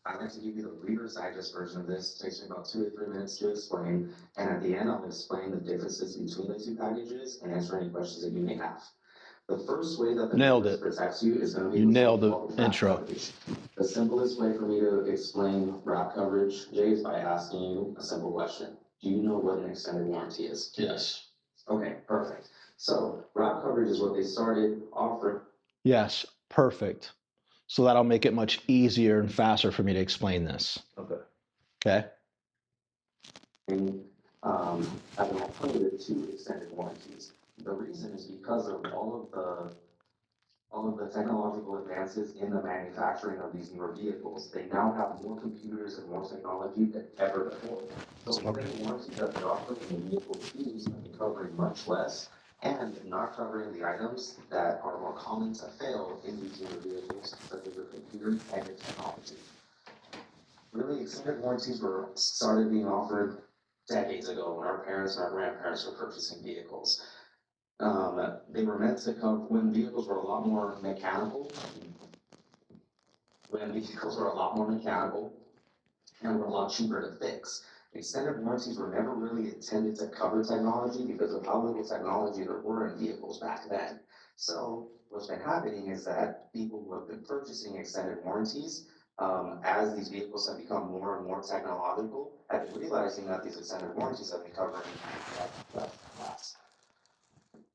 I like to give you the Reader's Digest version of this. It takes me about 2 to 3 minutes to explain. And at the end, I'll explain the differences between the two packages and answer any questions that you may have. The first way that the Nailed Reader's it. protects you is going to be You with nailed something the called wrap intro. coverage. The simplest way for me to explain wrap coverage, Jay, is by asking you a simple question. Do you know what an extended warranty is? Yes. Okay, perfect. So wrap coverage is what they started offering. Yes, perfect. So that'll make it much easier and faster for me to explain this. Okay. Okay? As an alternative to extended warranties. The reason is because of all of the technological advances in the manufacturing of these newer vehicles. They now have more computers and more technology than ever before. So extended warranties that they're offering in the vehicle use are covering much less and not covering the items that are more common to fail in these newer vehicles, such as your computer and your technology. Really, extended warranties were started being offered decades ago when our parents and our grandparents were purchasing vehicles. They were meant to come when vehicles were a lot more mechanical, and were a lot cheaper to fix. Extended warranties were never really intended to cover technology because of how little technology there were in vehicles back then. So what's been happening is that people who have been purchasing extended warranties, as these vehicles have become more and more technological, have been realizing that these extended warranties have been covering less and less.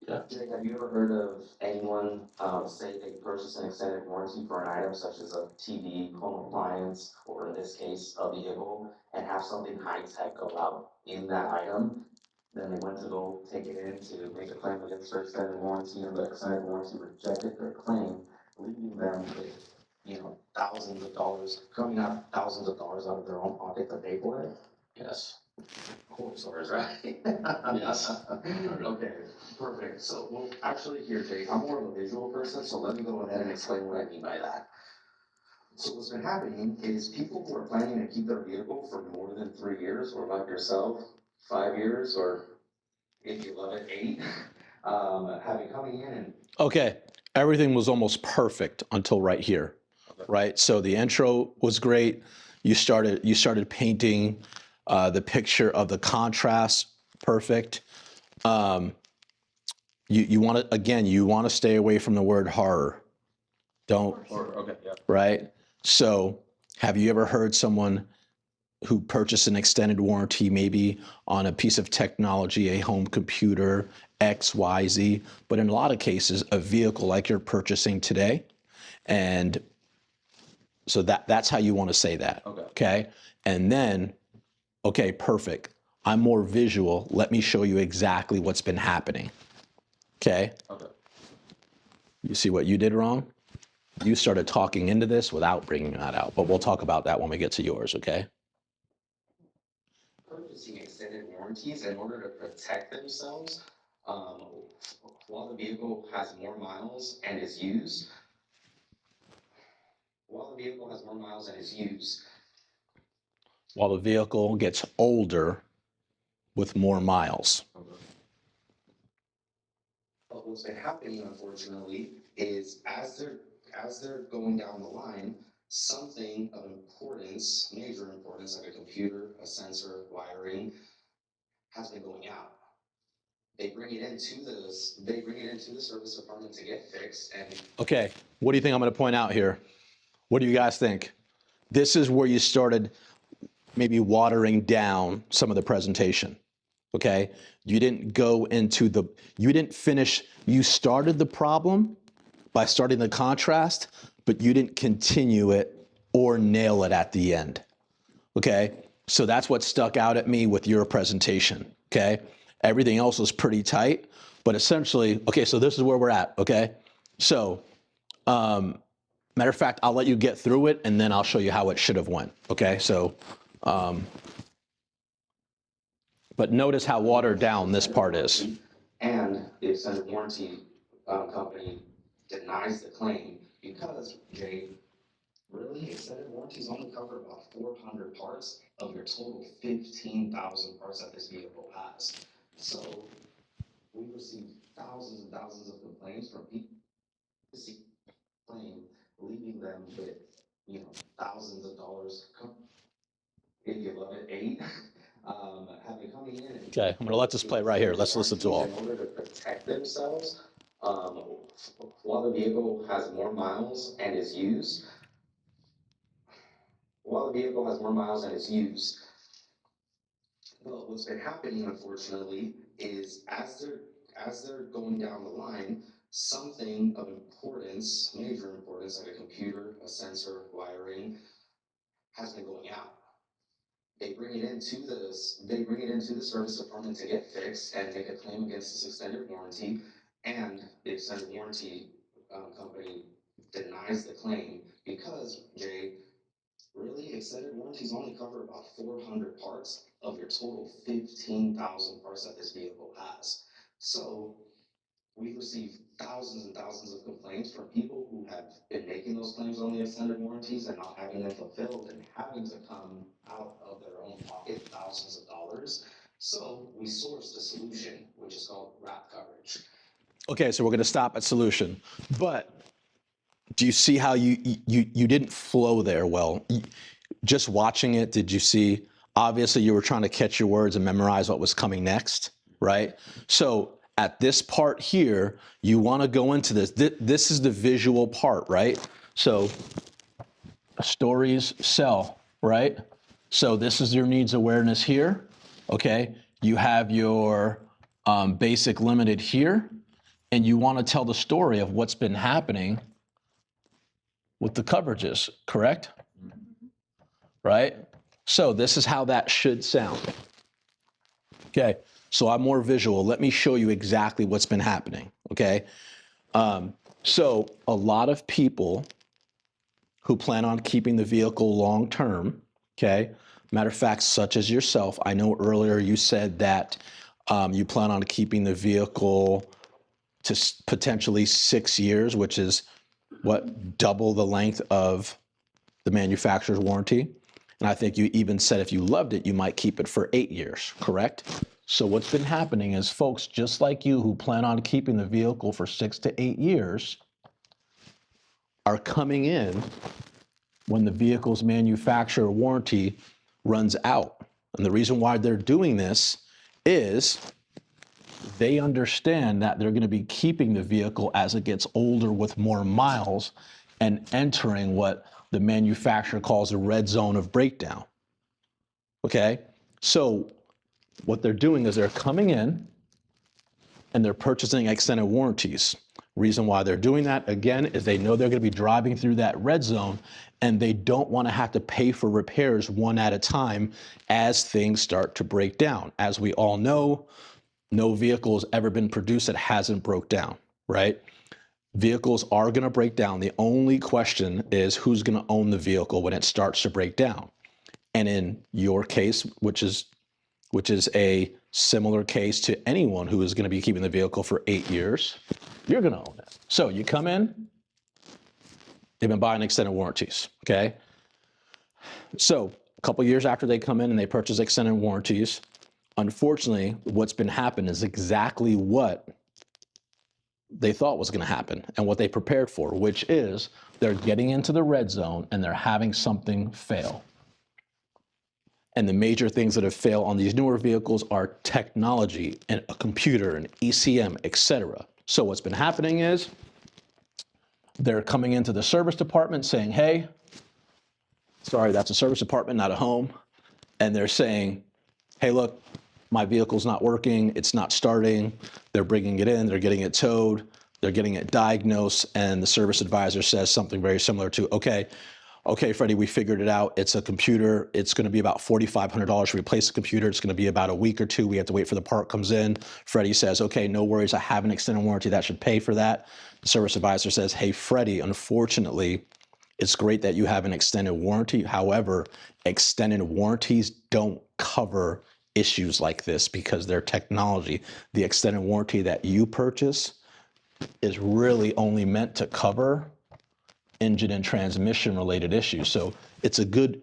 Yeah. Jake, have you ever heard of anyone say they purchased an extended warranty for an item such as a TV, home appliance, or in this case, a vehicle, and have something high tech go out in that item? Then they went to go take it in to make a claim against their extended warranty, and the extended warranty rejected their claim, leaving them with, thousands of dollars, coming out thousands of dollars out of their own pocket to pay for it? Yes. Horror stories, right? Yes. Okay, perfect. So, well, actually here, Jake, I'm more of a visual person, so let me go ahead and explain what I mean by that. So what's been happening is people who are planning to keep their vehicle for more than 3 years, or like yourself, 5 years, or if you love it, 8, have been coming in and Okay, everything was almost perfect until right here, right? So the intro was great. You started painting the picture of the contrast perfect. You want to again, you want to stay away from the word horror. Don't, okay, yeah. right? So have you ever heard someone who purchased an extended warranty maybe on a piece of technology, a home computer, X, Y, Z, but in a lot of cases, a vehicle like you're purchasing today? And so that's how you want to say that. Okay. And then, okay, perfect. I'm more visual. Let me show you exactly what's been happening. Okay. You see what you did wrong? You started talking into this without bringing that out, but we'll talk about that when we get to yours. Okay. Purchasing extended warranties in order to protect themselves um, while the vehicle has more miles and is used. While the vehicle has more miles and is used. While the vehicle gets older with more miles. But what's been happening, unfortunately, is as they're going down the line, something of importance, major importance, like a computer, a sensor, wiring, has been going out. They bring it into the service department to get fixed, and Okay, what do you think I'm going to point out here? What do you guys think? This is where you started maybe watering down some of the presentation. Okay, you didn't go into the, you didn't finish, you started the problem by starting the contrast, but you didn't continue it or nail it at the end. Okay, so that's what stuck out at me with your presentation. Okay, everything else was pretty tight, but essentially, okay, so this is where we're at. Okay, so matter of fact, I'll let you get through it and then I'll show you how it should have went. Okay, so but notice how watered down this part is. And the extended warranty company denies the claim because, Jay, really, extended warranties only cover about 400 parts of your total 15,000 parts that this vehicle has. So we received thousands and thousands of complaints from people who claim, leaving them with thousands of dollars, if you love it, eight, have been coming in. And Okay, I'm gonna let this play right here. Let's listen to all. in order to protect themselves, while the vehicle has more miles and is used, while the vehicle has more miles and is used, well, what's been happening, unfortunately, is as they're going down the line, something of importance, major importance, like a computer, a sensor, wiring, has been going out. They bring it into the service department to get fixed and make a claim against this extended warranty, and the extended warranty company denies the claim because, Jay, really, extended warranties only cover about 400 parts of your total 15,000 parts that this vehicle has. So we've received thousands and thousands of complaints from people who have been making those claims on the extended warranties and not having them fulfilled and having to come out of their own pocket thousands of dollars. So we sourced a solution, which is called wrap coverage. Okay, so we're gonna stop at solution, but do you see how you didn't flow there well? Just watching it, did you see? Obviously, you were trying to catch your words and memorize what was coming next, right? So at this part here, you want to go into this. This is the visual part, right? So stories sell, right? So this is your needs awareness here, okay? You have your basic limited here, and you want to tell the story of what's been happening with the coverages, correct? Right? So this is how that should sound. Okay, so I'm more visual. Let me show you exactly what's been happening, okay? So a lot of people who plan on keeping the vehicle long-term, okay? Matter of fact, such as yourself, I know earlier you said that you plan on keeping the vehicle to potentially 6 years, which is what, double the length of the manufacturer's warranty. And I think you even said if you loved it, you might keep it for 8 years, correct? So what's been happening is folks just like you who plan on keeping the vehicle for 6 to 8 years are coming in when the vehicle's manufacturer warranty runs out. And the reason why they're doing this is they understand that they're going to be keeping the vehicle as it gets older with more miles and entering what the manufacturer calls a red zone of breakdown. Okay? So what they're doing is they're coming in and they're purchasing extended warranties. Reason why they're doing that, again, is they know they're going to be driving through that red zone and they don't want to have to pay for repairs one at a time as things start to break down. As we all know, no vehicle has ever been produced that hasn't broke down, right? Vehicles are going to break down. The only question is who's going to own the vehicle when it starts to break down. And in your case, which is a similar case to anyone who is going to be keeping the vehicle for 8 years, you're going to own it. So you come in, they've been buying extended warranties, okay? So a couple years after they come in and they purchase extended warranties, unfortunately, what's been happening is exactly what they thought was going to happen and what they prepared for, which is they're getting into the red zone and they're having something fail. And the major things that have failed on these newer vehicles are technology and a computer and ECM, etc. So what's been happening is they're coming into the service department saying, hey, sorry, that's a service department, not a home. And they're saying, hey, look, my vehicle's not working, it's not starting. They're bringing it in, they're getting it towed, they're getting it diagnosed, and the service advisor says something very similar to, okay, Freddie, we figured it out. It's a computer. It's going to be about $4,500 to replace the computer. It's going to be about a week or two. We have to wait for the part comes in. Freddie says, okay, no worries. I have an extended warranty that should pay for that. The service advisor says, hey, Freddie, unfortunately, it's great that you have an extended warranty. However, extended warranties don't cover issues like this because they're technology. The extended warranty that you purchase is really only meant to cover engine and transmission related issues. So it's a good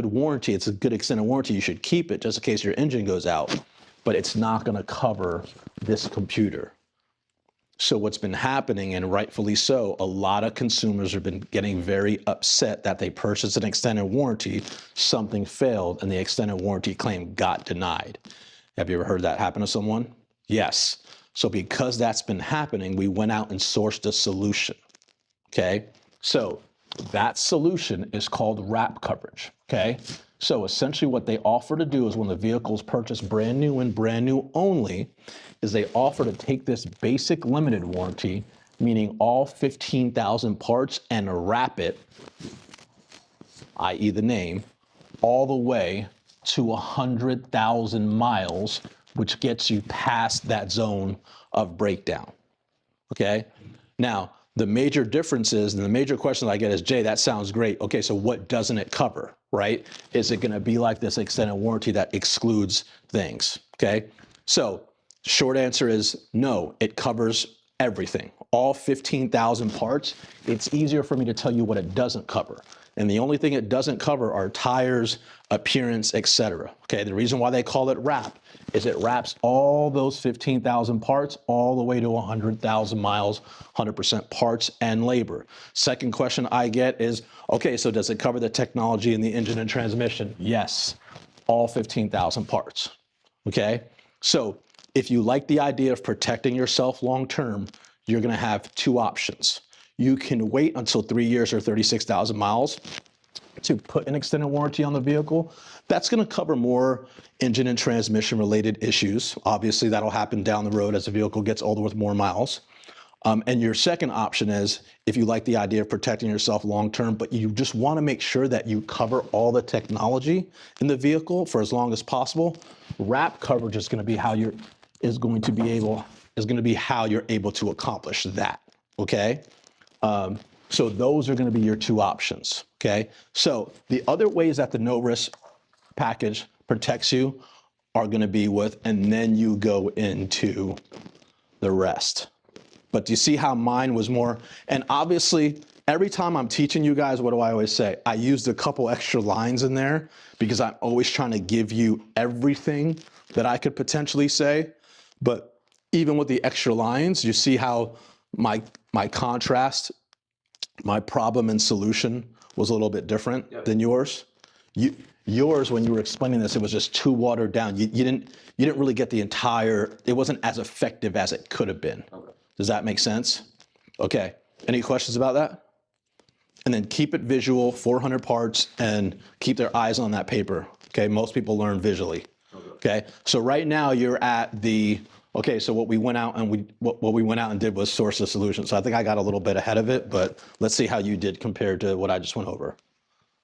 warranty. It's a good extended warranty. You should keep it just in case your engine goes out, but it's not going to cover this computer. So what's been happening, and rightfully so, a lot of consumers have been getting very upset that they purchased an extended warranty, something failed, and the extended warranty claim got denied. Have you ever heard that happen to someone? Yes. So because that's been happening, we went out and sourced a solution, okay? So that solution is called wrap coverage, okay? So essentially what they offer to do is when the vehicle is purchased brand new and brand new only, is they offer to take this basic limited warranty, meaning all 15,000 parts, and wrap it, i.e. the name, all the way to 100,000 miles, which gets you past that zone of breakdown, okay? Now, the major differences and the major question I get is, Jay, that sounds great. Okay, so what doesn't it cover, right? Is it gonna be like this extended warranty that excludes things, okay? So short answer is no, it covers everything. All 15,000 parts. It's easier for me to tell you what it doesn't cover. And the only thing it doesn't cover are tires, appearance, etc. Okay, the reason why they call it wrap is it wraps all those 15,000 parts all the way to 100,000 miles, 100% parts and labor. Second question I get is, okay, so does it cover the technology in the engine and transmission? Yes, all 15,000 parts, okay? So if you like the idea of protecting yourself long-term, you're gonna have two options. You can wait until 3 years or 36,000 miles to put an extended warranty on the vehicle. That's gonna cover more engine and transmission related issues. Obviously that'll happen down the road as the vehicle gets older with more miles. And your second option is, if you like the idea of protecting yourself long-term, but you just wanna make sure that you cover all the technology in the vehicle for as long as possible, wrap coverage is gonna be how you're able to accomplish that, okay? So those are gonna be your two options, okay? So the other ways that the no risk package protects you are gonna be with, and then you go into the rest. But do you see how mine was more? And obviously, every time I'm teaching you guys, what do I always say? I used a couple extra lines in there because I'm always trying to give you everything that I could potentially say. But even with the extra lines, you see how my contrast, my problem and solution was a little bit different than yours. Yours, when you were explaining this, it was just too watered down. You didn't really get the entire, it wasn't as effective as it could have been. Okay. Does that make sense? Okay, any questions about that? And then keep it visual, 400 parts, and keep their eyes on that paper. Okay, most people learn visually. Okay, so right now you're at the, okay, so what we went out and did was source a solution. So I think I got a little bit ahead of it, but let's see how you did compared to what I just went over.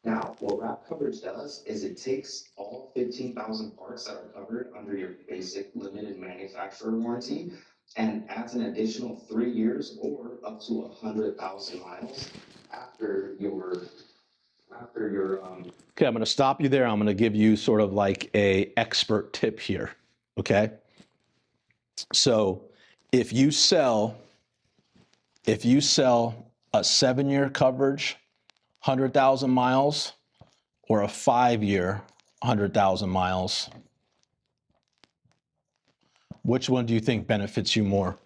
Now, what wrap coverage does is it takes all 15,000 parts that are covered under your basic limited manufacturer warranty and adds an additional 3 years or up to 100,000 miles after your Okay, I'm gonna stop you there. I'm gonna give you sort of like a expert tip here, okay? So if you sell a 7-year coverage, 100,000 miles, or a 5-year, 100,000 miles, which one do you think benefits you more?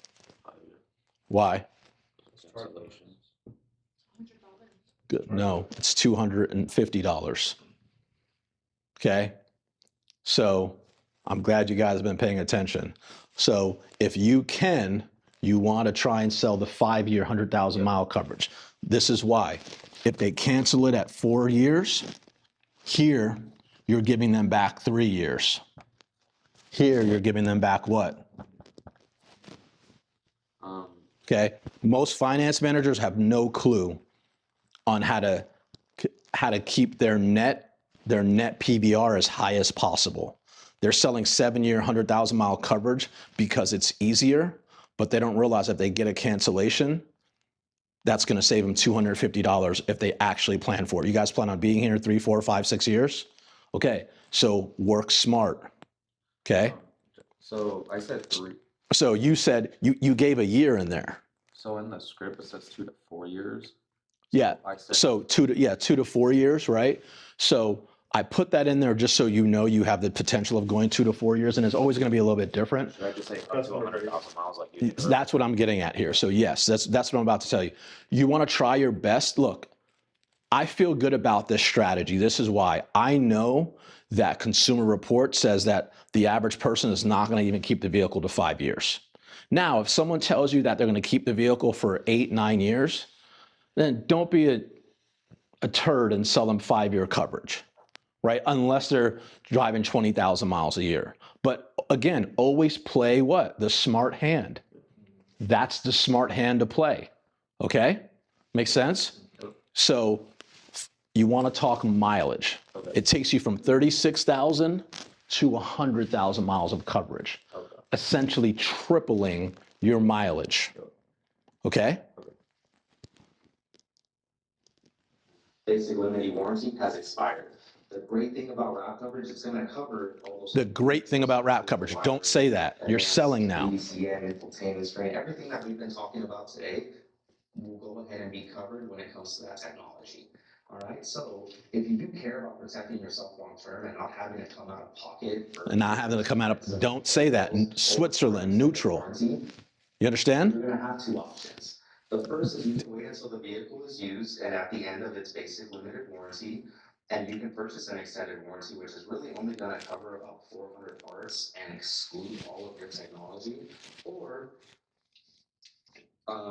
Why? Good. No, it's $250. Okay. So I'm glad you guys have been paying attention. So if you can, you want to try and sell the 5-year, 100,000 mile coverage. This is why. If they cancel it at 4 years, here you're giving them back 3 years. Here you're giving them back what? Okay. Most finance managers have no clue on how to keep their net PVR as high as possible. They're selling 7-year, 100,000 mile coverage because it's easier, but they don't realize if they get a cancellation, that's going to save them $250 if they actually plan for it. You guys plan on being here 3, 4, 5, 6 years? Okay, so work smart. Okay. So I said 3. So you said you gave a year in there. So in the script it says 2 to 4 years. Yeah. I said So 2 to 4 years, right? So I put that in there just so you know you have the potential of going 2 to 4 years, and it's always going to be a little bit different. Should I just say up to 100,000 miles like you did? That's what I'm getting at here. So yes, that's what I'm about to tell you. You want to try your best. Look, I feel good about this strategy. This is why. I know that Consumer Report says that the average person is not going to even keep the vehicle to 5 years. Now, if someone tells you that they're going to keep the vehicle for 8, 9 years, then don't be a turd and sell them 5-year coverage, right? Unless they're driving 20,000 miles a year. But again, always play what? The smart hand. That's the smart hand to play. Okay? Makes sense? So you want to talk mileage. Okay. It takes you from 36,000 to 100,000 miles of coverage, Okay. essentially tripling your mileage. Okay? Basic limited warranty has expired. The great thing about wrap coverage, it's gonna cover all those. The great thing about wrap coverage, don't say that. You're selling now. ECM, infotainment screen, everything that we've been talking about today will go ahead and be covered when it comes to that technology. All right, so if you do care about protecting yourself long-term and not having to come out of pocket. And not having to come out of, don't say that. Switzerland, neutral. Warranty, You understand? you're gonna have 2 options. The first is you can wait until the vehicle is used and at the end of its basic limited warranty, and you can purchase an extended warranty, which is really only gonna cover about 400 parts and exclude all of your technology. Or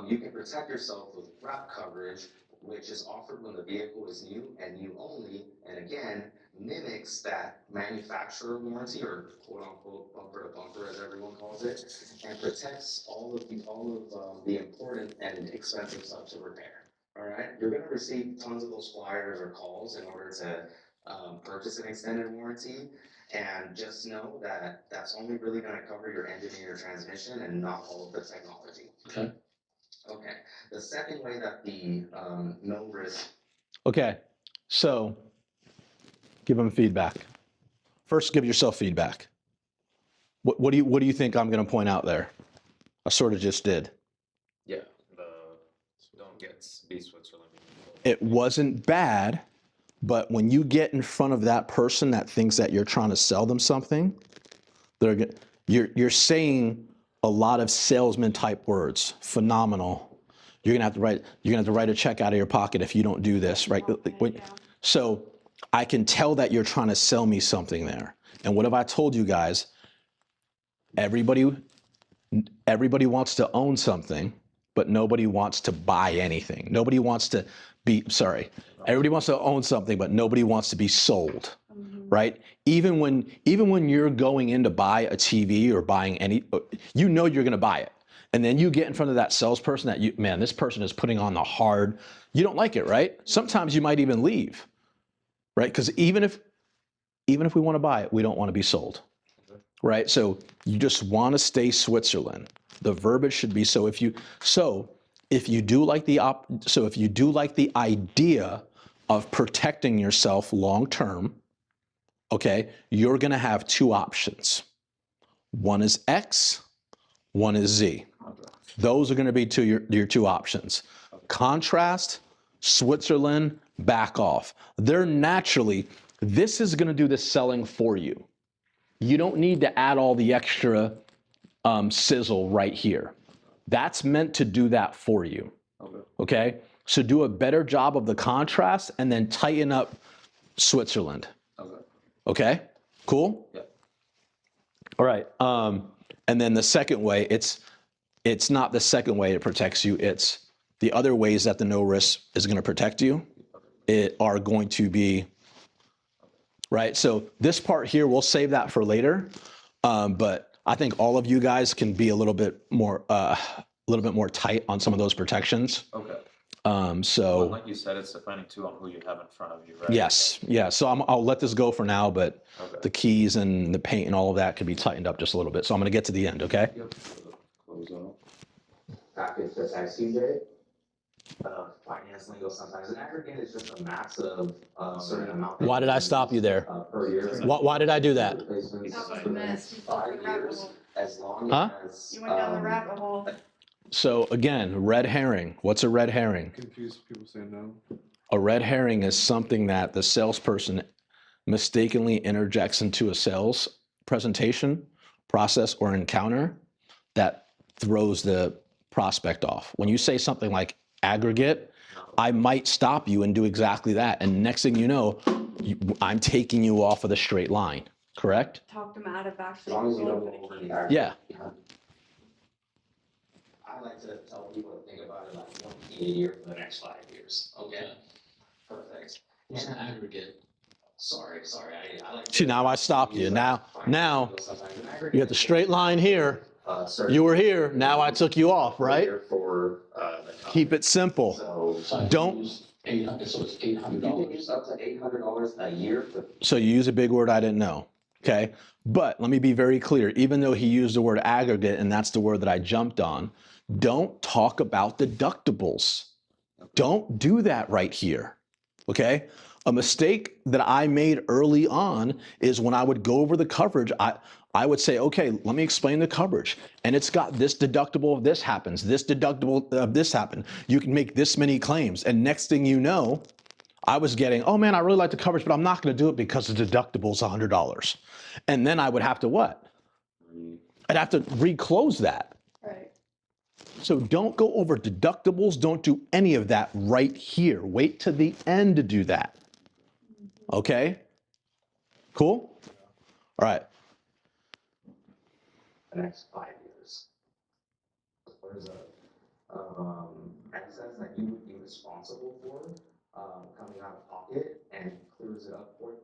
you can protect yourself with wrap coverage, which is offered when the vehicle is new and new only, and again, mimics that manufacturer warranty, or quote unquote bumper to bumper as everyone calls it, and protects all of the important and expensive stuff to repair. All right, you're gonna receive tons of those flyers or calls in order to purchase an extended warranty, and just know that that's only really gonna cover your engine and your transmission and not all of the technology. Okay. Okay, the second way that the no risk. Okay, so give them feedback. First, give yourself feedback. What do you think I'm going to point out there? I sort of just did. Yeah, don't be Switzerland. It wasn't bad, but when you get in front of that person that thinks that you're trying to sell them something, you're saying a lot of salesman type words. Phenomenal. You're gonna have to write a check out of your pocket if you don't do this, right? So I can tell that you're trying to sell me something there. And what have I told you guys? Everybody wants to own something, but nobody wants to buy anything. Nobody wants to everybody wants to own something, but nobody wants to be sold. Right? Even when you're going in to buy a TV or buying you know you're going to buy it. And then you get in front of that salesperson that this person is putting on the hard, you don't like it, right? Sometimes you might even leave, right? Because even if we want to buy it, we don't want to be sold, right? So you just want to stay Switzerland. The verbiage should be if you do like the idea of protecting yourself long term, okay, you're going to have 2 options. One is X, one is Z. Those are going to be your 2 options. Contrast, Switzerland, back off. This is going to do the selling for you. You don't need to add all the extra sizzle right here. That's meant to do that for you. Okay? So do a better job of the contrast and then tighten up Switzerland. Okay? Cool? Yeah. All right. And then the second way, it's not the second way it protects you. It's the other ways that the no risk is going to protect you. It are going to be, right? So this part here, we'll save that for later. But I think all of you guys can be a little bit more tight on some of those protections. Okay. Well, like you said, it's depending too on who you have in front of you, right? Yes. Yeah. So I'll let this go for now, but the keys and the paint and all of that could be tightened up just a little bit. So I'm going to get to the end. Okay. Yep. Close out. Package that's XCJ. Finance lingo sometimes. An aggregate is just a max of a certain amount. Why did I stop you there? Per year. Why did I do that? That was a mess. You went down the rabbit hole. As long Huh? as. You went down the rabbit hole. So again, red herring. What's a red herring? Confused people say no. A red herring is something that the salesperson mistakenly interjects into a sales presentation, process, or encounter, that throws the prospect off. When you say something like aggregate, I might stop you and do exactly that. And next thing you know, I'm taking you off of the straight line, correct? Talk them out of As actually long as you don't going go for over the the keys. Yeah. I like to tell people to think about it like 1 key a year for the next 5 years. Okay? Perfect. And aggregate. Sorry. I like to. See, now I stopped you. Now you got the straight line here. You were here. Now I took you off, right? For Keep it simple. So Don't. so it's $800. You can use up to $800 a year. So you use a big word I didn't know. Okay. But let me be very clear. Even though he used the word aggregate, and that's the word that I jumped on, don't talk about deductibles. Don't do that right here. Okay. A mistake that I made early on is when I would go over the coverage, I would say, okay, let me explain the coverage. And it's got this deductible if this happens, this deductible if this happened. You can make this many claims. And next thing you know, I was getting, oh man, I really like the coverage, but I'm not going to do it because the deductible's $100. And then I would have to what? I'd have to reclose that. Right. So don't go over deductibles. Don't do any of that right here. Wait to the end to do that. Okay? Cool? All right. The next 5 years. There's excess that you would be responsible for coming out of pocket and clears it up for you.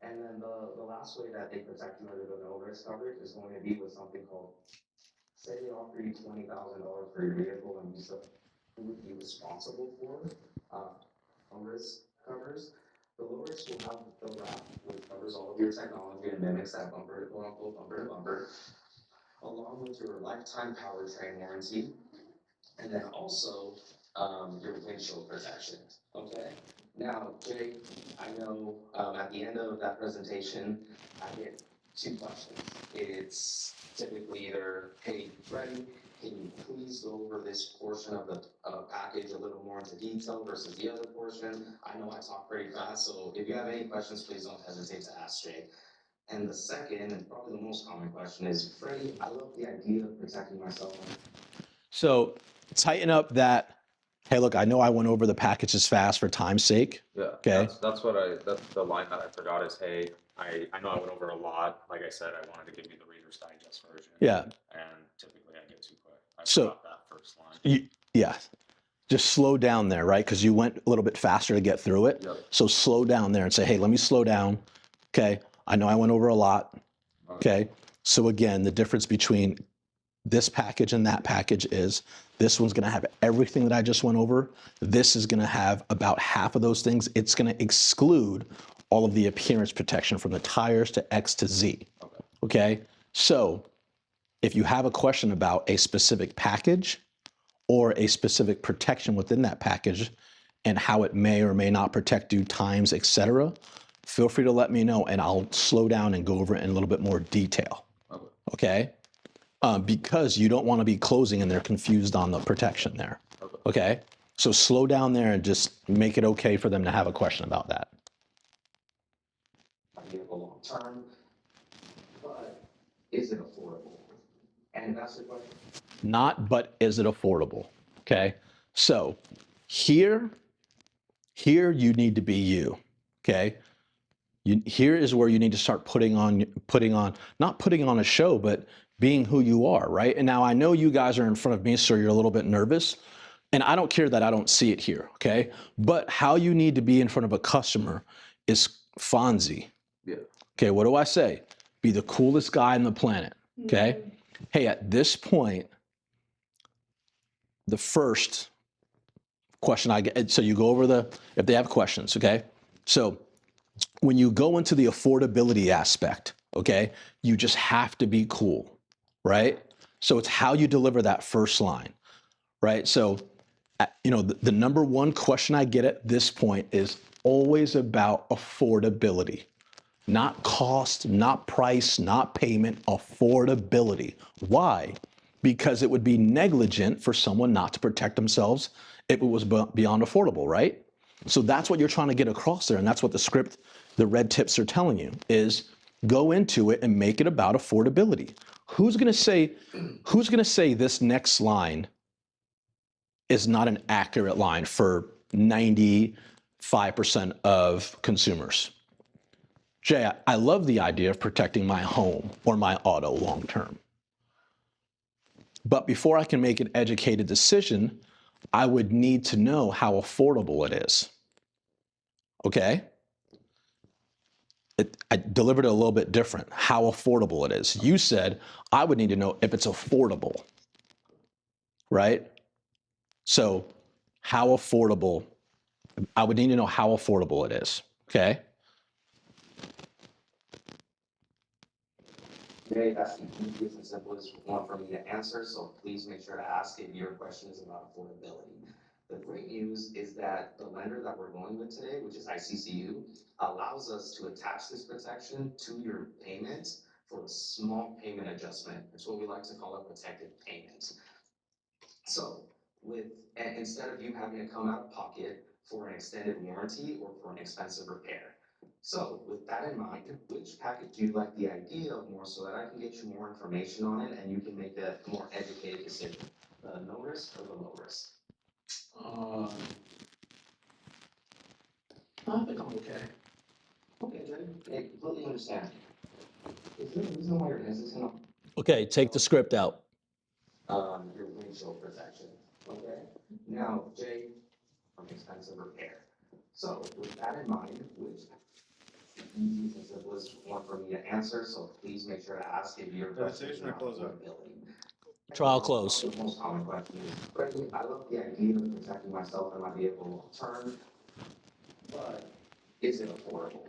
And then the last way that they protect you under the no risk coverage is going to be with something called, say they offer you $20,000 for your vehicle and you said who would be responsible for no risk covers. The low risk will have the wrap, which covers all of your technology and mimics that bumper to quote unquote bumper to bumper, along with your lifetime powertrain warranty, and then also your windshield protection. Okay. Now, Jake, I know at the end of that presentation, I get 2 questions. It's typically either, hey, Freddie, can you please go over this portion of the package a little more into detail versus the other portion? I know I talk pretty fast, so if you have any questions, please don't hesitate to ask Jake. And the second, and probably the most common question is, Freddie, I love the idea of protecting myself. So tighten up that, hey, look, I know I went over the packages fast for time's sake. Yeah. Okay. That's the line that I forgot is, hey, I know I went over a lot. Like I said, I wanted to give you the Reader's Digest version. Yeah. And typically I get too quick. I So- forgot that first line. Yeah. Just slow down there, right? Because you went a little bit faster to get through it. Yep. So slow down there and say, hey, let me slow down. Okay. I know I went over a lot. Okay. So again, the difference between this package and that package is this one's going to have everything that I just went over. This is going to have about half of those things. It's going to exclude all of the appearance protection from the tires to X to Z. Okay. So if you have a question about a specific package or a specific protection within that package and how it may or may not protect you, times, etc., feel free to let me know and I'll slow down and go over it in a little bit more detail. Okay? Because you don't want to be closing and they're confused on the protection there. Okay? So slow down there and just make it okay for them to have a question about that. Vehicle long term, but is it affordable? And that's the question. Not, but is it affordable? Okay? So here you need to be you. Okay? Here is where you need to start putting on, not putting on a show, but being who you are, right? And now I know you guys are in front of me, so you're a little bit nervous. And I don't care that I don't see it here, okay? But how you need to be in front of a customer is Fonzie. Yeah. Okay, what do I say? Be the coolest guy on the planet, okay? Hey, at this point, the first question I get, so you go over if they have questions, okay? So when you go into the affordability aspect, okay, you just have to be cool, right? So it's how you deliver that first line, right? So, the number one question I get at this point is always about affordability, not cost, not price, not payment, affordability. Why? Because it would be negligent for someone not to protect themselves if it was beyond affordable, right? So that's what you're trying to get across there, and that's what the script the red tips are telling you is go into it and make it about affordability. Who's going to say this next line is not an accurate line for 95% of consumers? Jay, I love the idea of protecting my home or my auto long term. But before I can make an educated decision, I would need to know how affordable it is. Okay? I delivered it a little bit different, how affordable it is. You said I would need to know if it's affordable, right? So how affordable, I would need to know how affordable it is, okay? Jay, that's the easiest and simplest one for me to answer, so please make sure to ask if your question is about affordability. The great news is that the lender that we're going with today, which is ICCU, allows us to attach this protection to your payment for a small payment adjustment. It's what we like to call a protected payment. So instead of you having to come out of pocket for an extended warranty or for an expensive repair. So with that in mind, which package do you like the idea of more so that I can get you more information on it and you can make a more educated decision? The no risk or the low risk? I think I'm okay. Okay, Jay, I completely understand. Is there a reason why you're hesitant Okay, take the script out. on your windshield protection? Okay, now, Jay, from expensive repair. So with that in mind, which easiest and simplest one for me to answer, so please make sure to ask if your question is about affordability. Trial close. The most common question is, frankly, I love the idea of protecting myself and my vehicle long term, but is it affordable?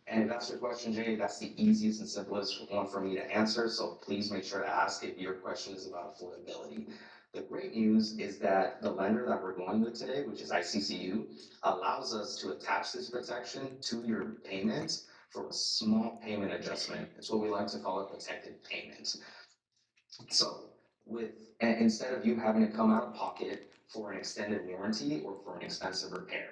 And if that's your question, Jay, that's the easiest and simplest one for me to answer, so please make sure to ask if your question is about affordability. The great news is that the lender that we're going with today, which is ICCU, allows us to attach this protection to your payment for a small payment adjustment. It's what we like to call a protected payment. So instead of you having to come out of pocket for an extended warranty or for an expensive repair.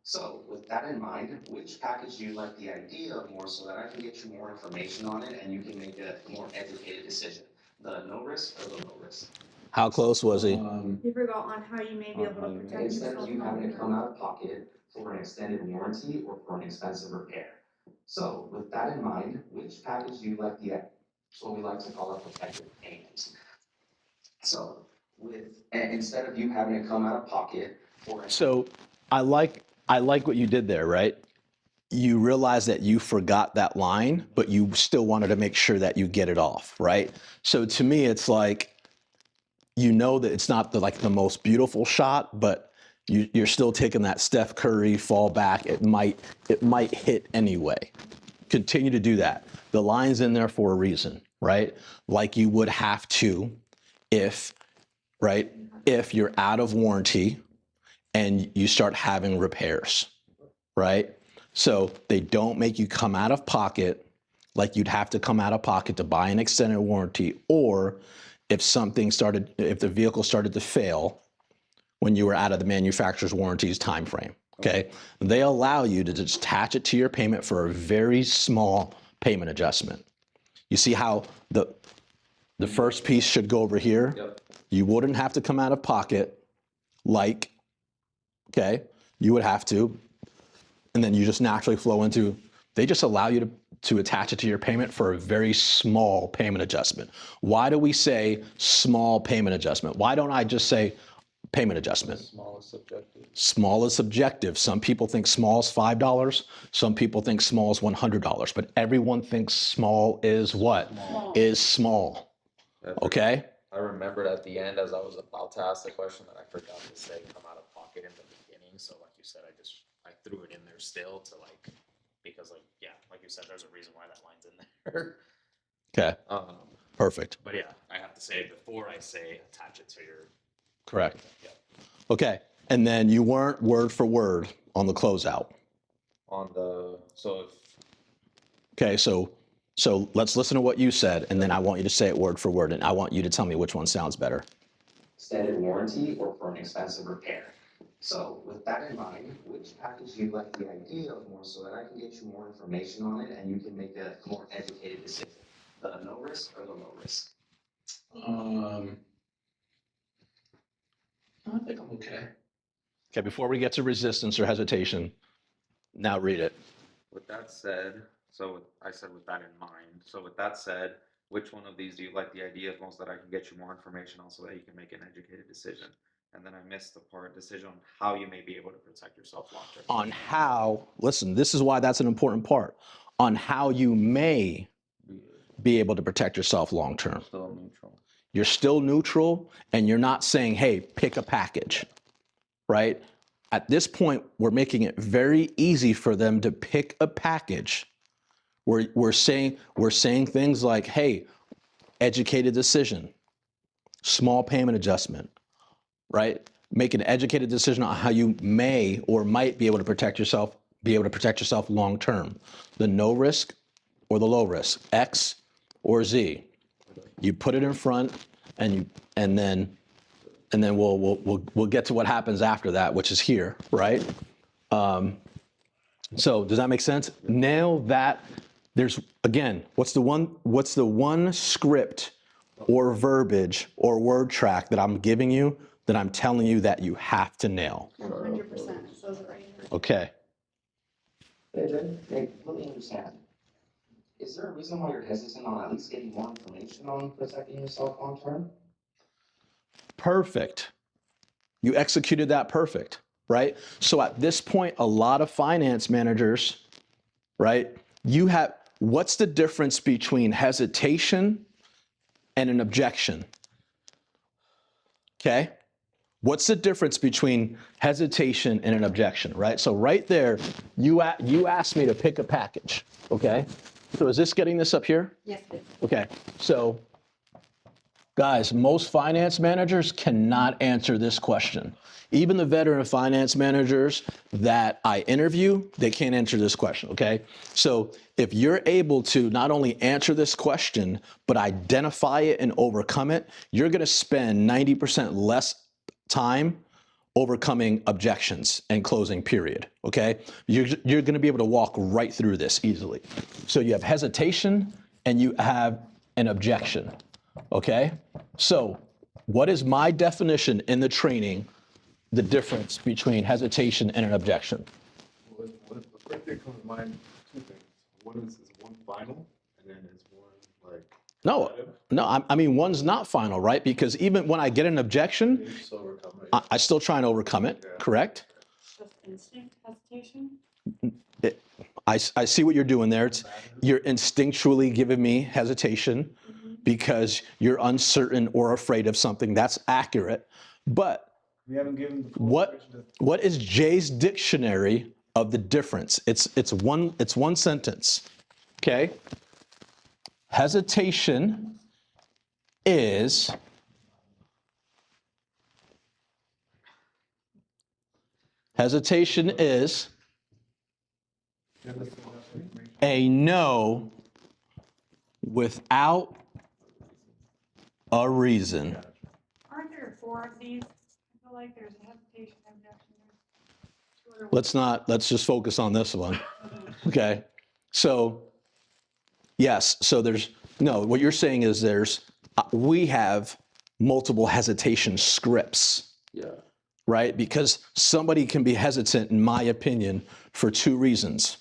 So with that in mind, which package do you like the idea of more so that I can get you more information on it and you can make a more educated decision? The no risk or the low risk? How close was he? You forgot on how you may be able to protect Instead yourself of you long having to come term. out of pocket for an extended warranty or for an expensive repair. So with that in mind, which package do you like it's what we like to call a protected payment. So instead of you having to come out of pocket for So I like what you did there, right? You realize that you forgot that line, but you still wanted to make sure that you get it off, right? So to me, it's like, you know that it's not the most beautiful shot, but you're still taking that Steph Curry fall back. It might hit anyway. Continue to do that. The line's in there for a reason, right? Like you would have to if you're out of warranty and you start having repairs, right? So they don't make you come out of pocket like you'd have to come out of pocket to buy an extended warranty, or if the vehicle started to fail when you were out of the manufacturer's warranty's time frame, okay? They allow you to just attach it to your payment for a very small payment adjustment. You see how the first piece should go over here? Yep. You wouldn't have to come out of pocket okay? You would have to, and then you just naturally flow into, they just allow you to attach it to your payment for a very small payment adjustment. Why do we say small payment adjustment? Why don't I just say payment adjustment? Small is subjective. Small is subjective. Some people think small is $5. Some people think small is $100. But everyone thinks small is what? Small. Is small. Okay? I remembered at the end as I was about to ask the question that I forgot to say come out of pocket in the beginning. So like you said, I threw it in there still to because like you said, there's a reason why that line's in there. Okay. Perfect. But yeah, I have to say it before I say attach it to your. Correct. Yeah. Okay. And then you weren't word for word on the closeout. Okay, so let's listen to what you said, and then I want you to say it word for word, and I want you to tell me which one sounds better. extended warranty or for an expensive repair. So with that in mind, which package do you like the idea of more so that I can get you more information on it and you can make a more educated decision? The no risk or the low risk? I think I'm okay. Okay, before we get to resistance or hesitation, now read it. With that said, I said with that in mind, so with that said, which one of these do you like the idea of most that I can get you more information on so that you can make an educated decision? And then I missed the part, decision on how you may be able to protect yourself long term. On how, listen, this is why that's an important part, on how you may be able to protect yourself long term. Still neutral. You're still neutral and you're not saying, hey, pick a package, right? At this point, we're making it very easy for them to pick a package. We're saying things like, hey, educated decision, small payment adjustment, right? Make an educated decision on how you may or might be able to protect yourself, long term. The no risk or the low risk, X or Z. You put it in front, and then we'll get to what happens after that, which is here, right? So does that make sense? Nail that. There's, again, what's the one script or verbiage or word track that I'm giving you that I'm telling you that you have to nail? 100%, it says it right here. Okay. Hey, let me understand. Is there a reason why you're hesitant on at least getting more information on protecting yourself long term? Perfect. You executed that perfect, right? So at this point, a lot of finance managers, right? What's the difference between hesitation and an objection? Okay? What's the difference between hesitation and an objection, right? So right there, you asked me to pick a package, okay? So is this getting this up here? Yes, it is. Okay, so guys, most finance managers cannot answer this question. Even the veteran finance managers that I interview, they can't answer this question, okay? So if you're able to not only answer this question, but identify it and overcome it, you're gonna spend 90% less time overcoming objections and closing, period, okay? You're gonna be able to walk right through this easily. So you have hesitation and you have an objection, okay? So what is my definition in the training, the difference between hesitation and an objection? Well, the first thing comes to mind, two things. One is one final, and then is one like. No, I mean, one's not final, right? Because even when I get an objection, You just overcome it. I still try and overcome it, correct? Just instinct hesitation. I see what you're doing there. You're instinctually giving me hesitation because you're uncertain or afraid of something. That's accurate. But We haven't given the full what description of- what is Jay's dictionary of the difference? It's one sentence. Okay? Hesitation is a no without a reason. Aren't there 4 of these? I feel like there's a hesitation, objection, there's 2 other ones. Let's just focus on this one. Okay. So, yes, so what you're saying is we have multiple hesitation scripts. Yeah. Right? Because somebody can be hesitant, in my opinion, for 2 reasons: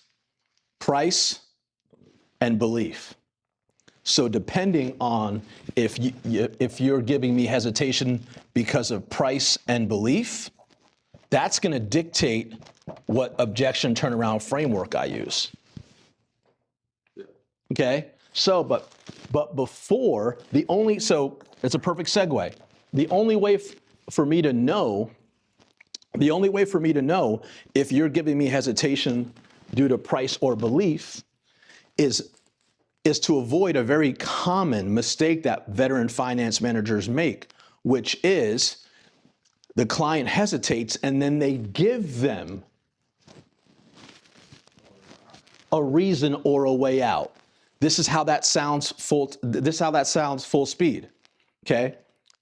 price and belief. So depending on if you're giving me hesitation because of price and belief, that's going to dictate what objection turnaround framework I use. Okay? So, but before, so it's a perfect segue. The only way for me to know if you're giving me hesitation due to price or belief is to avoid a very common mistake that veteran finance managers make, which is the client hesitates and then they give them a reason or a way out. This is how that sounds full speed. Okay?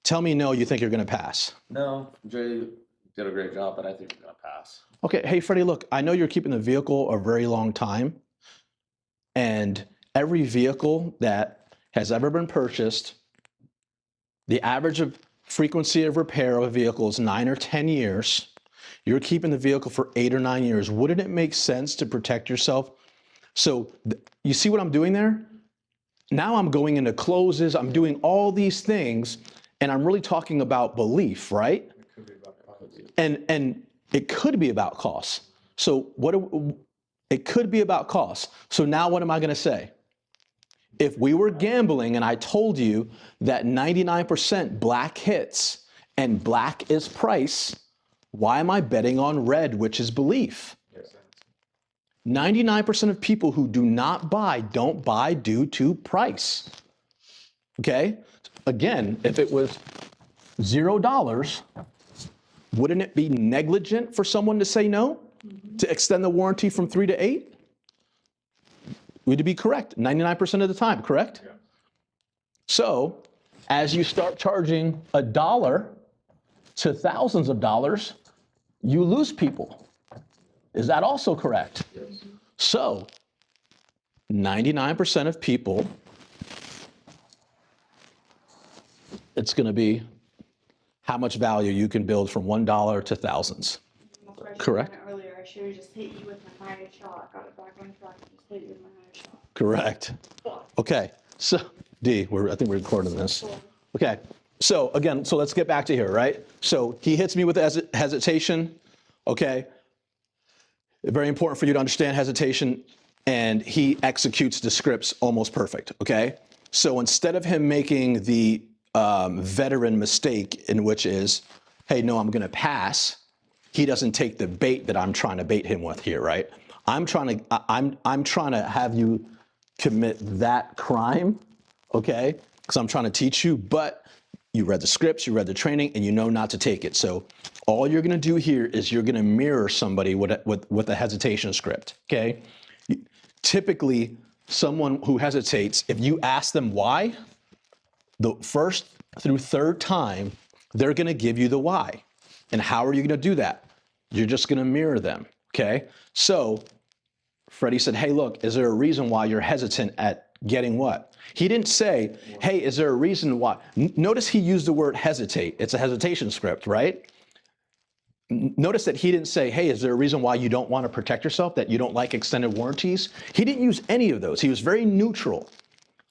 Tell me no, you think you're going to pass. No, Jay, did a great job, but I think we're gonna pass. Okay, hey Freddie, look, I know you're keeping the vehicle a very long time, and every vehicle that has ever been purchased, the average of frequency of repair of a vehicle is 9 or 10 years. You're keeping the vehicle for 8 or 9 years. Wouldn't it make sense to protect yourself? So you see what I'm doing there? Now I'm going into closes, I'm doing all these things, and I'm really talking about belief, right? It could be about cost. And it could be about costs. So it could be about costs. So now what am I going to say? If we were gambling and I told you that 99% black hits and black is price, why am I betting on red, which is belief? 99% of people who do not buy don't buy due to price. Okay? Again, if it was $0, wouldn't it be negligent for someone to say no? To extend the warranty from 3 to 8? Would it be correct? 99% of the time, correct? Yeah. So, as you start charging $1 to thousands of dollars, you lose people. Is that also correct? Yes. So, 99% of people, it's going to be how much value you can build from $1 to thousands. That's why I showed you Correct. one earlier. I should have just hit you with my highest shot. Got it back on track and just hit you with my highest shot. Correct. Okay, so D, I think we're recording this. Okay, so again, so let's get back to here, right? So he hits me with hesitation, okay? Very important for you to understand hesitation, and he executes the scripts almost perfect, okay? So instead of him making the veteran mistake in which is, hey, no, I'm gonna pass, he doesn't take the bait that I'm trying to bait him with here, right? I'm trying to have you commit that crime, okay? Because I'm trying to teach you, but you read the scripts, you read the training, and you know not to take it. So all you're gonna do here is you're gonna mirror somebody with a hesitation script, okay? Typically, someone who hesitates, if you ask them why, the first through third time, they're gonna give you the why. And how are you gonna do that? You're just gonna mirror them, okay? So Freddie said, hey, look, is there a reason why you're hesitant at getting what? He didn't say, hey, is there a reason why? Notice he used the word hesitate. It's a hesitation script, right? Notice that he didn't say, hey, is there a reason why you don't want to protect yourself, that you don't like extended warranties? He didn't use any of those. He was very neutral.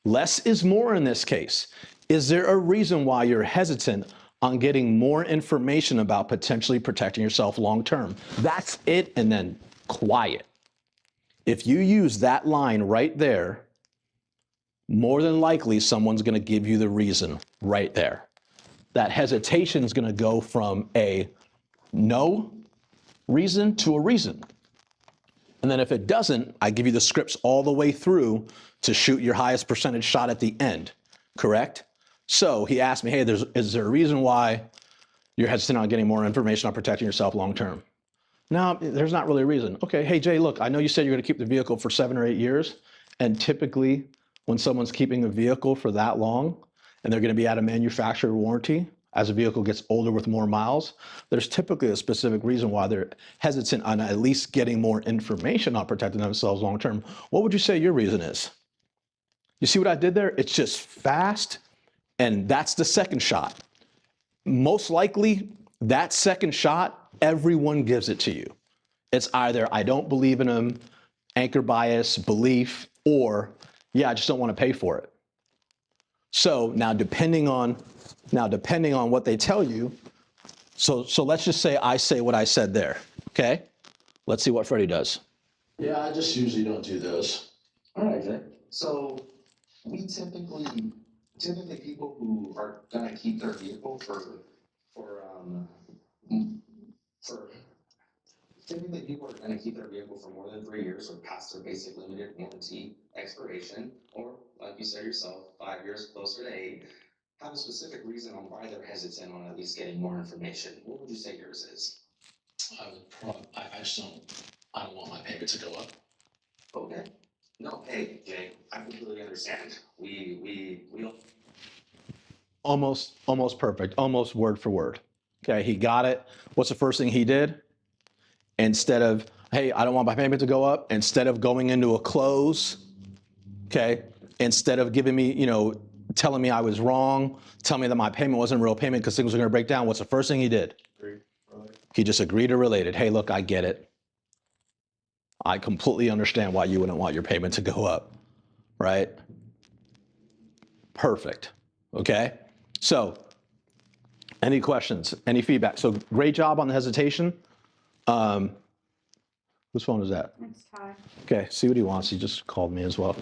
Less is more in this case. Is there a reason why you're hesitant on getting more information about potentially protecting yourself long term? That's it, and then quiet. If you use that line right there, more than likely someone's going to give you the reason right there. That hesitation is going to go from a no reason to a reason. And then if it doesn't, I give you the scripts all the way through to shoot your highest percentage shot at the end, correct? So he asked me, hey, is there a reason why you're hesitant on getting more information on protecting yourself long term? No, there's not really a reason. Okay, hey Jay, look, I know you said you're gonna keep the vehicle for 7 or 8 years, and typically when someone's keeping a vehicle for that long, and they're gonna be out of manufacturer warranty, as a vehicle gets older with more miles, there's typically a specific reason why they're hesitant on at least getting more information on protecting themselves long term. What would you say your reason is? You see what I did there? It's just fast, and that's the second shot. Most likely, that second shot, everyone gives it to you. It's either I don't believe in them, anchor bias, belief, or yeah, I just don't want to pay for it. So now depending on what they tell you, so let's just say I say what I said there, okay? Let's see what Freddie does. Yeah, I just usually don't do those. All right, Jay. So we typically people who are gonna keep their vehicle for typically people are gonna keep their vehicle for more than 3 years or past their basic limited warranty expiration, or like you said yourself, 5 years closer to 8, have a specific reason on why they're hesitant on at least getting more information. What would you say yours is? I don't want my payment to go up. Okay. No, hey, Jay, I completely understand. We don't. Almost perfect, almost word for word. Okay, he got it. What's the first thing he did? Instead of, hey, I don't want my payment to go up, instead of going into a close, okay, instead of giving me, telling me I was wrong, telling me that my payment wasn't a real payment because things were going to break down, what's the first thing he did? He just agreed or related. Hey, look, I get it. I completely understand why you wouldn't want your payment to go up, right? Perfect. Okay. So, any questions? Any feedback? So, great job on the hesitation. Whose phone is that? It's Ty. Okay. See what he wants. He just called me as well.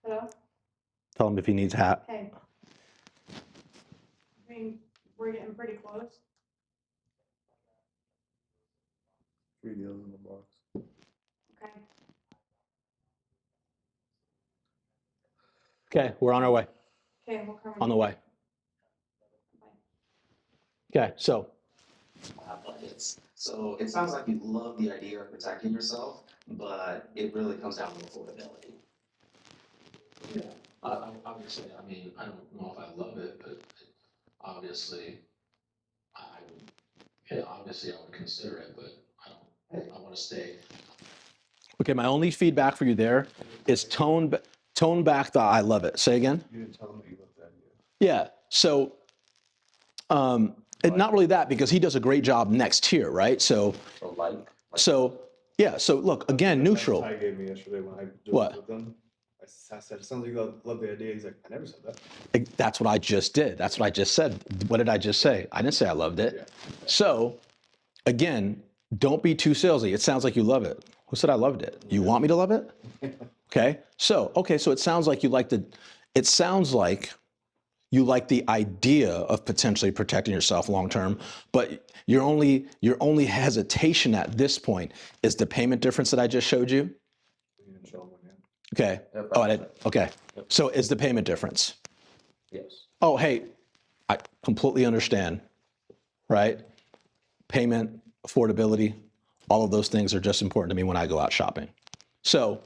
Hello? Tell him if he needs hat. Hey. I mean, we're getting pretty close. 3 deals in the box. Okay. Okay. We're on our way. Okay, we'll come. On the way. Okay. So, budgets. So it sounds like you love the idea of protecting yourself, but it really comes down to affordability. Yeah, obviously, I mean, I don't know if I love it, but obviously, obviously I would consider it, but I want to stay. okay. My only feedback for you there is tone back the I love it. Say again. You didn't tell him that you loved that idea. Yeah. So, and not really that because he does a great job next tier, right? So yeah. So look, again, neutral. Ty gave me yesterday when I joked What? with them. I said, it sounds like you love the idea. He's like, I never said that. That's what I just did. That's what I just said. What did I just say? I didn't say I loved it. Yeah. So, again, don't be too salesy. It sounds like you love it. Who said I loved it? You want me to love it? Okay. So it sounds like it sounds like you like the idea of potentially protecting yourself long term, but your only hesitation at this point is the payment difference that I just showed you. You didn't show him when, yeah. Okay. Oh, I did. Okay. So is the payment difference? Yes. Oh, hey, I completely understand, right? Payment, affordability, all of those things are just important to me when I go out shopping. So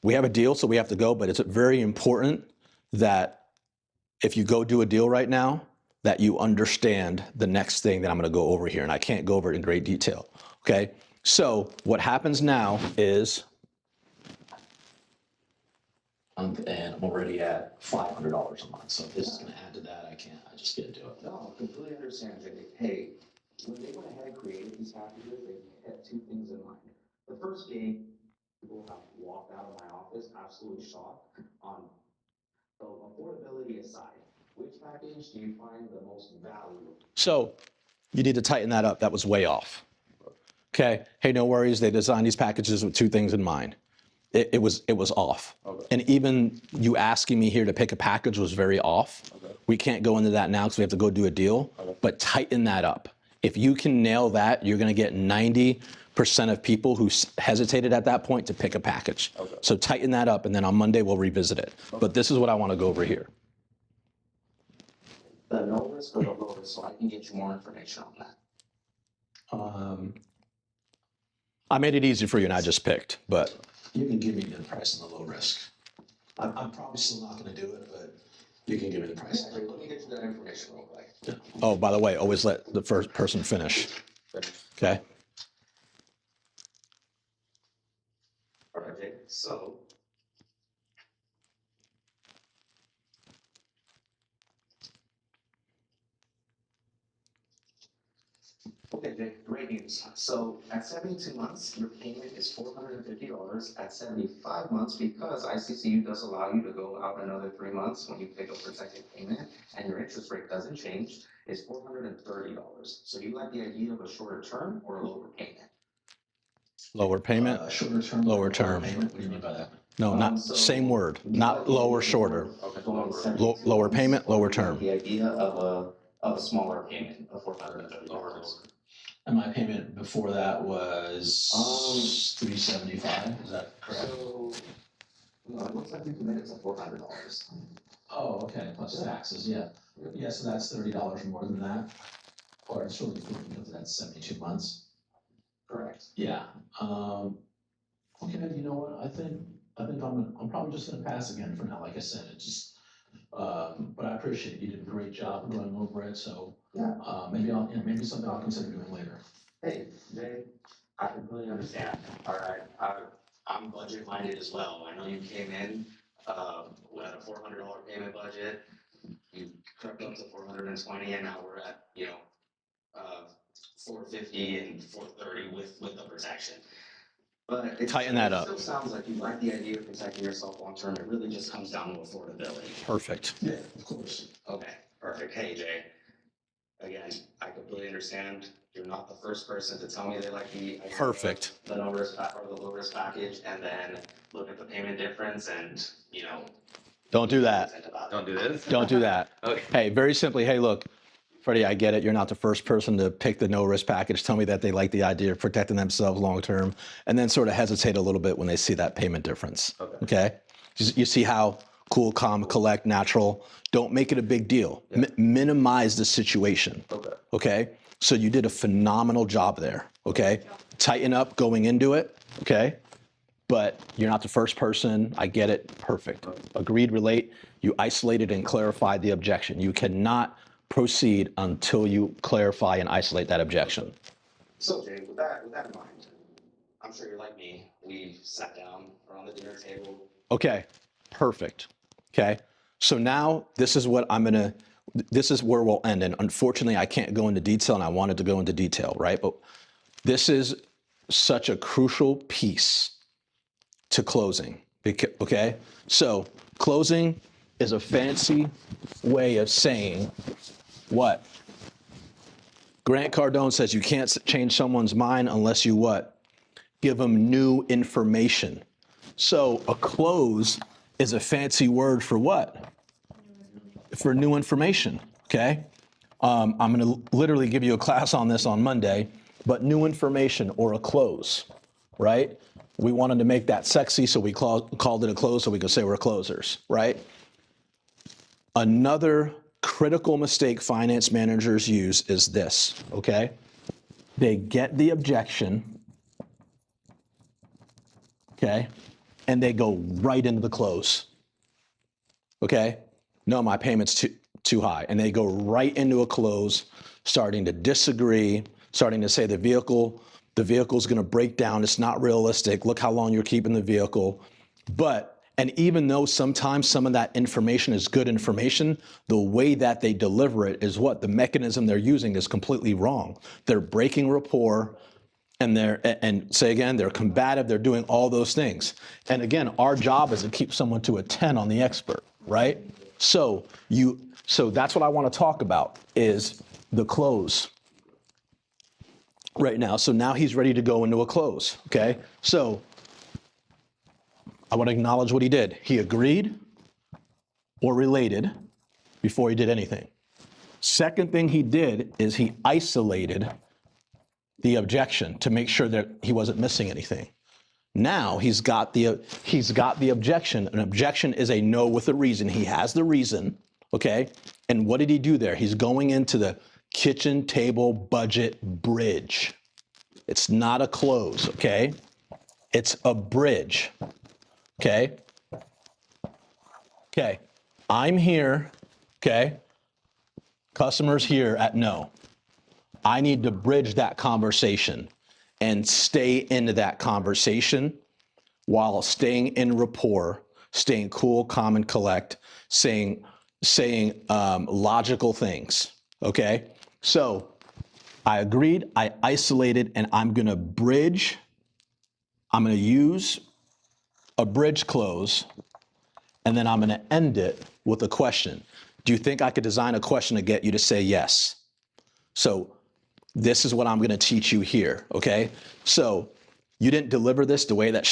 we have a deal, so we have to go, but it's very important that if you go do a deal right now, that you understand the next thing that I'm going to go over here, and I can't go over it in great detail, okay? So what happens now is, And I'm already at $500 a month, so if this is gonna add to that, I just can't do it. No, completely understand, Jay. Hey, when they went ahead and created these packages, they had two things in mind. The first being, people have walked out of my office absolutely shocked on, so affordability aside, which package do you find the most value? so you need to tighten that up. That was way off. Okay. Hey, no worries. They designed these packages with two things in mind. It was off. Okay. And even you asking me here to pick a package was very off. Okay. We can't go into that now because we have to go do a deal. But tighten that up. If you can nail that, you're going to get 90% of people who hesitated at that point to pick a package. Okay. So tighten that up, and then on Monday we'll revisit it. But this is what I want to go over here. The no risk or the low risk, so I can get you more information on that. I made it easy for you, and I just picked. But You can give me the price on the low risk. I'm probably still not gonna do it, but you can give me the price. Let me get you that information real quick. oh, by the way, always let the first person finish. Okay. All right, Jake, so. Okay, Jake, great news. So at 72 months, your payment is $450. At 75 months, because ICCU does allow you to go out another 3 months when you pick up protected payment, and your interest rate doesn't change, is $430. So do you like the idea of a shorter term or a lower payment? Lower payment. Shorter term. Lower term. Payment, what do you mean by that? No, not same word. Not lower, shorter. Okay. Lower payment, lower term. The idea of a smaller payment of $430. And my payment before that was $375, is that correct? So, no, it looks like you committed to $400. Oh, okay, plus taxes, yeah. Yeah, so that's $30 more than that. Or it's really cool because that's 72 months. Correct. Yeah. Okay, you know what? I think I'm probably just gonna pass again for now. Like I said, But I appreciate it. You did a great job going over it, so, Yeah. maybe something I'll consider doing later. Hey, Jay, I completely understand. All right, I'm budget minded as well. I know you came in, with a $400 payment budget. You crept up to 420, and now we're at, 450 and 430 with the protection. But Tighten that up. It still sounds like you like the idea of protecting yourself long term. It really just comes down to affordability. Perfect. Yeah, of course. Okay, perfect. Hey, Jay. Again, I completely understand. You're not the first person to tell me they like the idea of Perfect. the no risk or the low risk package, and then look at the payment difference, and Don't do that. Don't do this. Don't do that. Okay. Hey, very simply, hey, look, Freddie, I get it. You're not the first person to pick the no risk package. Tell me that they like the idea of protecting themselves long term, and then sort of hesitate a little bit when they see that payment difference. Okay? You see how cool, calm, collect, natural. Don't make it a big deal. Minimize the situation. Okay? So you did a phenomenal job there. Okay? Tighten up going into it. Okay? But you're not the first person. I get it. Perfect. Agreed, relate. You isolated and clarified the objection. You cannot proceed until you clarify and isolate that objection. So, Jay, with that in mind, I'm sure you're like me. We sat down around the dinner table. Okay, perfect. Okay, so now this is what this is where we'll end. And unfortunately, I can't go into detail, and I wanted to go into detail, right? But this is such a crucial piece to closing, okay? So closing is a fancy way of saying what? Grant Cardone says you can't change someone's mind unless you what? Give them new information. So a close is a fancy word for what? For new information, okay? I'm gonna literally give you a class on this on Monday, but new information or a close, right? We wanted to make that sexy, so we called it a close so we could say we're closers, right? Another critical mistake finance managers use is this, okay? They get the objection, okay? And they go right into the close, okay? No, my payment's too high. And they go right into a close, starting to disagree, starting to say the vehicle's gonna break down, it's not realistic, look how long you're keeping the vehicle. And even though sometimes some of that information is good information, the way that they deliver it is what? The mechanism they're using is completely wrong. They're breaking rapport, and they're combative, they're doing all those things. And again, our job is to keep someone to a 10 on the expert, right? So that's what I want to talk about is the close right now. So now he's ready to go into a close, okay? So I want to acknowledge what he did. He agreed or related before he did anything. Second thing he did is he isolated the objection to make sure that he wasn't missing anything. Now he's got the objection. An objection is a no with a reason. He has the reason, okay? And what did he do there? He's going into the kitchen table budget bridge. It's not a close, okay? It's a bridge, okay? Okay, I'm here, okay? Customers here at no. I need to bridge that conversation and stay into that conversation while staying in rapport, staying cool, calm, and collect, saying logical things, okay? So I agreed, I isolated, and I'm gonna use a bridge close, and then I'm gonna end it with a question. Do you think I could design a question to get you to say yes? So this is what I'm gonna teach you here, okay? So you didn't deliver this the way that it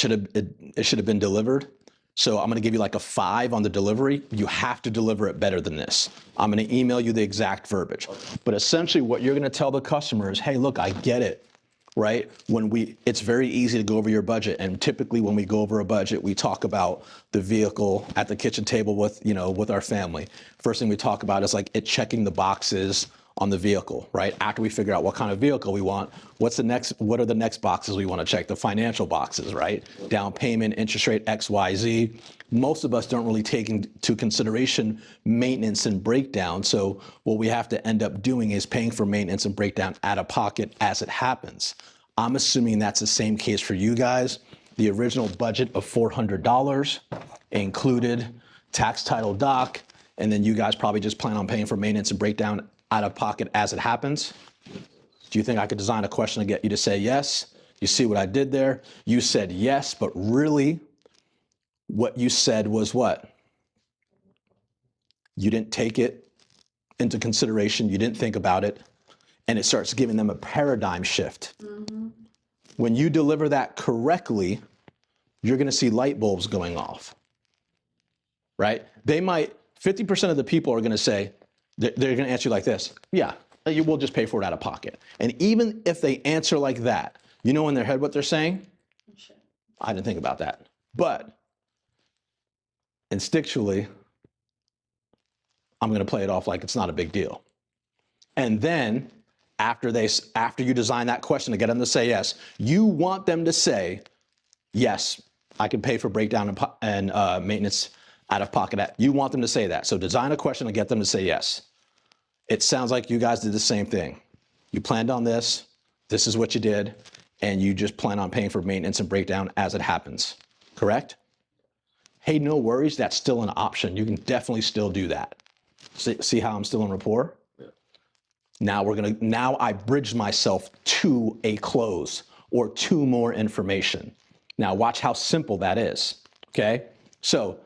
should have been delivered. So I'm gonna give you like a 5 on the delivery. You have to deliver it better than this. I'm gonna email you the exact verbiage. But essentially what you're gonna tell the customer is, hey, look, I get it, right? It's very easy to go over your budget. And typically when we go over a budget, we talk about the vehicle at the kitchen table with our family. First thing we talk about is like it checking the boxes on the vehicle, right? After we figure out what kind of vehicle we want, what are the next boxes we want to check? The financial boxes, right? Down payment, interest rate, X, Y, Z. Most of us don't really take into consideration maintenance and breakdown. So what we have to end up doing is paying for maintenance and breakdown out of pocket as it happens. I'm assuming that's the same case for you guys. The original budget of $400 included tax title doc, and then you guys probably just plan on paying for maintenance and breakdown out of pocket as it happens. Do you think I could design a question to get you to say yes? You see what I did there? You said yes, but really what you said was what? You didn't take it into consideration. You didn't think about it. And it starts giving them a paradigm shift. When you deliver that correctly, you're going to see light bulbs going off, right? 50% of the people are going to say, they're going to answer you like this. Yeah, you will just pay for it out of pocket. And even if they answer like that, you know in their head what they're saying? I didn't think about that. But instinctually, I'm going to play it off like it's not a big deal. And then after you design that question to get them to say yes, you want them to say, yes, I can pay for breakdown and maintenance out of pocket. You want them to say that. So design a question to get them to say yes. It sounds like you guys did the same thing. You planned on this. This is what you did. And you just plan on paying for maintenance and breakdown as it happens. Correct? Hey, no worries. That's still an option. You can definitely still do that. See how I'm still in rapport? Yeah. Now I bridge myself to a close or to more information. Now watch how simple that is, okay? So,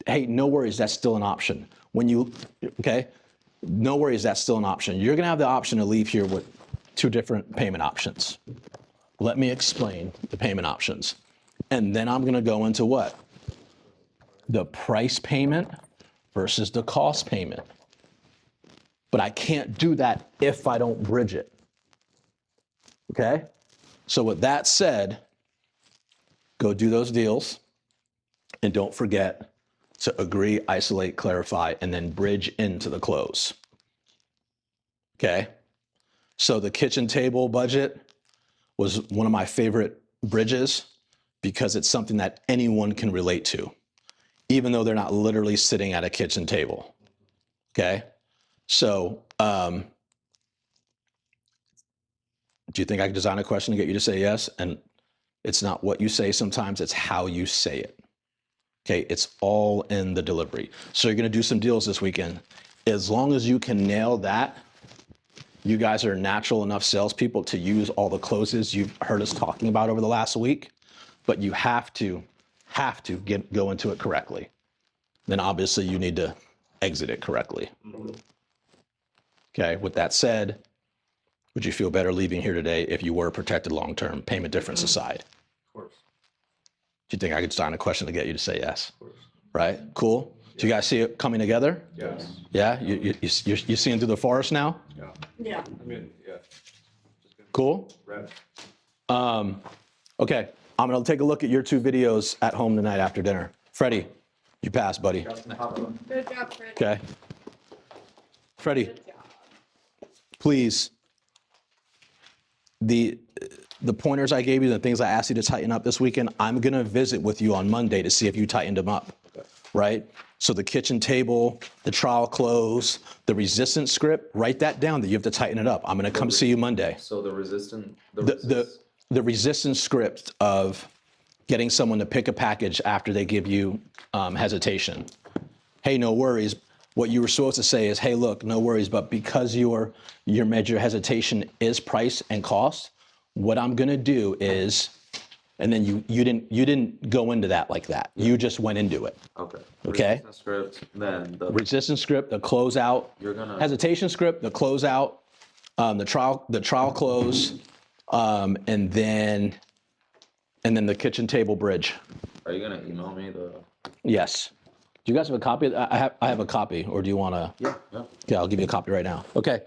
hey, no worries, that's still an option. No worries, that's still an option. You're gonna have the option to leave here with 2 different payment options. Let me explain the payment options. And then I'm gonna go into what? The price payment versus the cost payment. But I can't do that if I don't bridge it, okay? So with that said, go do those deals, and don't forget to agree, isolate, clarify, and then bridge into the close. Okay? So the kitchen table budget was one of my favorite bridges because it's something that anyone can relate to, even though they're not literally sitting at a kitchen table. Okay? So, do you think I could design a question to get you to say yes? And it's not what you say sometimes, it's how you say it. Okay, it's all in the delivery. So you're gonna do some deals this weekend. As long as you can nail that, you guys are natural enough salespeople to use all the closes you've heard us talking about over the last week, but you have to go into it correctly. Then obviously you need to exit it correctly. Okay, with that said, would you feel better leaving here today if you were protected long-term, payment difference aside? Of course. Do you think I could design a question to get you to say yes? Of course. Right? Cool. Do you guys see it coming together? Yes. Yeah? You're seeing through the forest now? Yeah. Yeah. I mean, yeah. Cool. Red. Okay. I'm going to take a look at your 2 videos at home tonight after dinner. Freddie, you passed, buddy. Good job, Fred. Okay. Freddie, Good job. please, the pointers I gave you, the things I asked you to tighten up this weekend, I'm going to visit with you on Monday to see if you tightened them up, right? So the kitchen table, the trial close, the resistance script, write that down that you have to tighten it up. I'm going to come see you Monday. So the resistant, The resistance script of getting someone to pick a package after they give you hesitation. Hey, no worries. What you were supposed to say is, hey, look, no worries, but because your major hesitation is price and cost, what I'm gonna do is, and then you didn't go into that like that. You just went into it. okay. Okay. Resistance script, then the Resistance script, the closeout, You're gonna- hesitation script, the closeout, the trial close, and then the kitchen table bridge. Are you gonna email me the? Yes. Do you guys have a copy? I have a copy, or do you want to? Yeah. Okay, I'll give you a copy right now. Okay.